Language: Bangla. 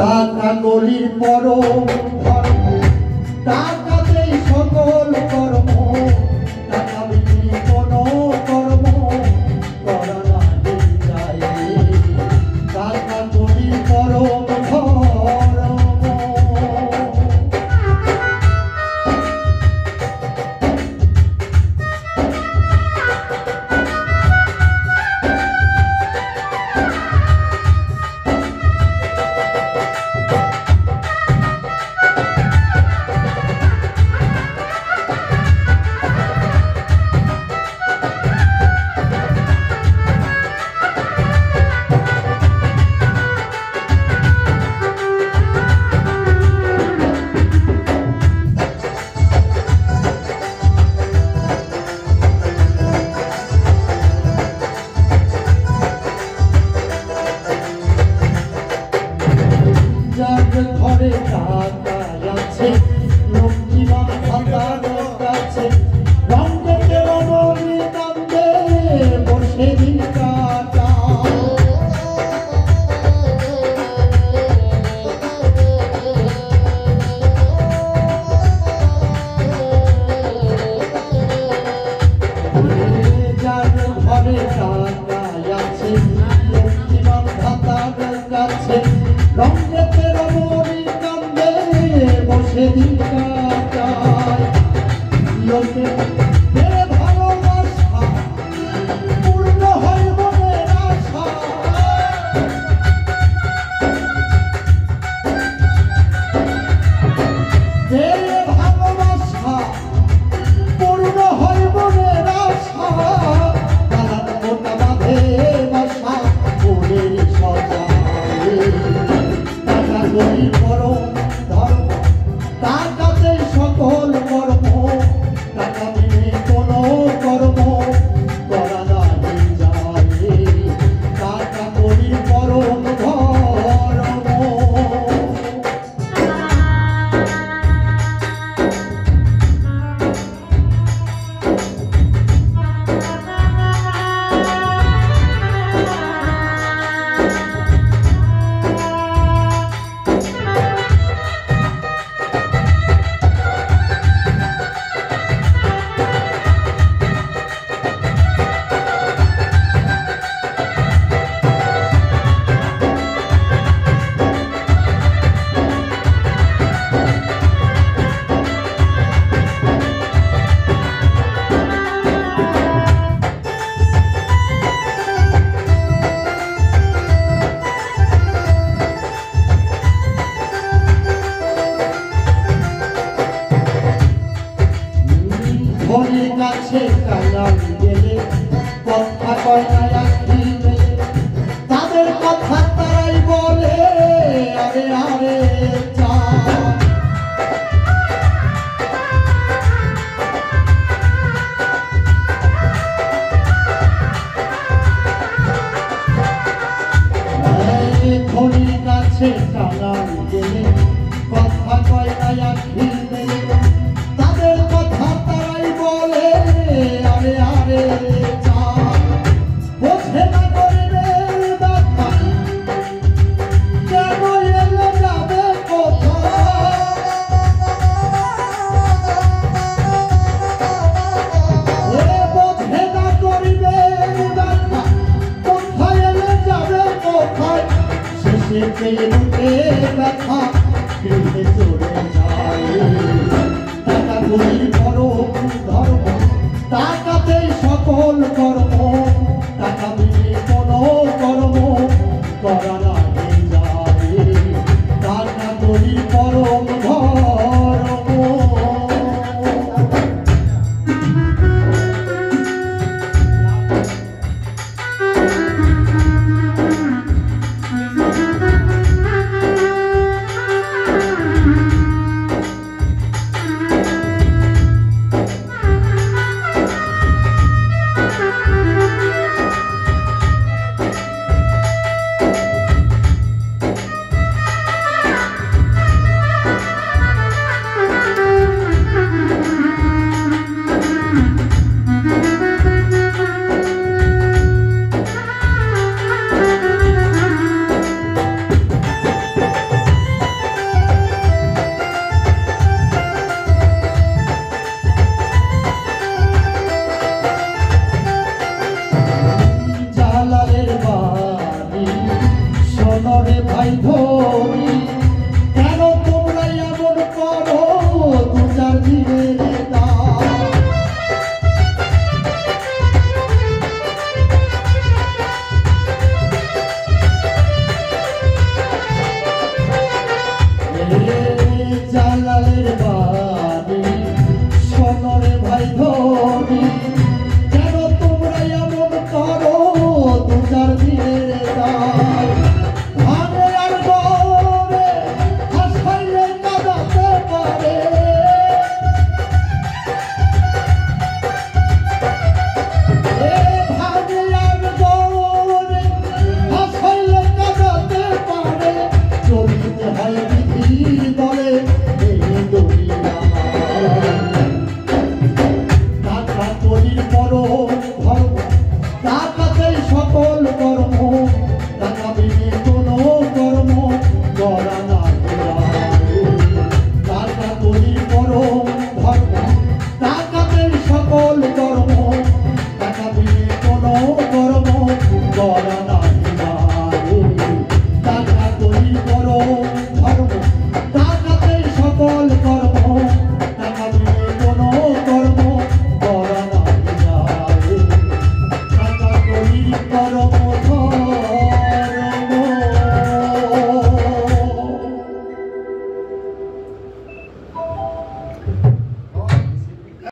টাকা গলির পরম ধর্ম, টাকাতেই সকল কর্ম, টাকা বিক্রি কোনো কর্ম করা না যায়। টাকা গলির পরম ধর্ম। ঘরে টাকা আছে, লক্ষ্মীমা ভাতার কাছে, রঙেতে রমণী কান্দে বসে দিন কাটায়। যার ঘরে টাকা আছে, লক্ষ্মীমা ভাতার কাছে, রঙেতে রমণী কান্দে বসে দিন কাটায়। লোকে ভালোবাসা পূর্ণ হয় মনের আশা, ভালোবাসা পূর্ণ হয় মনের আশা, তারা মোটা বাঁধে বাসা ফুলের সজায়। টাকা গলির পরম ধর্ম, টাকাতেই সকল কর্ম, টাকা বিনে কোনো কর্ম করা না যায়। টাকা গলির পরম ধর্ম। ধনির কাছে কাঙাল গেলে কথা কয় না আখি মেলে, তাদের কথা তারাই বলে আরে আরে চা। ধনির কাছে কাঙাল গেলে কথা কয় না আখি মেলে, তাদের কথা তারাই বলে আরে আরে চা। বোঝে না করবে ব্যথা, কেন এলে যাবে কোথায়। বোঝে না করবে ব্যথা, কোথায় এলে যাবে কোথায়। শেষে পেয়ে মুখে ব্যথা ফিরে চলে যায়। টাকা গলির পরম ধর্ম, টাকাতেই সকল কর্ম।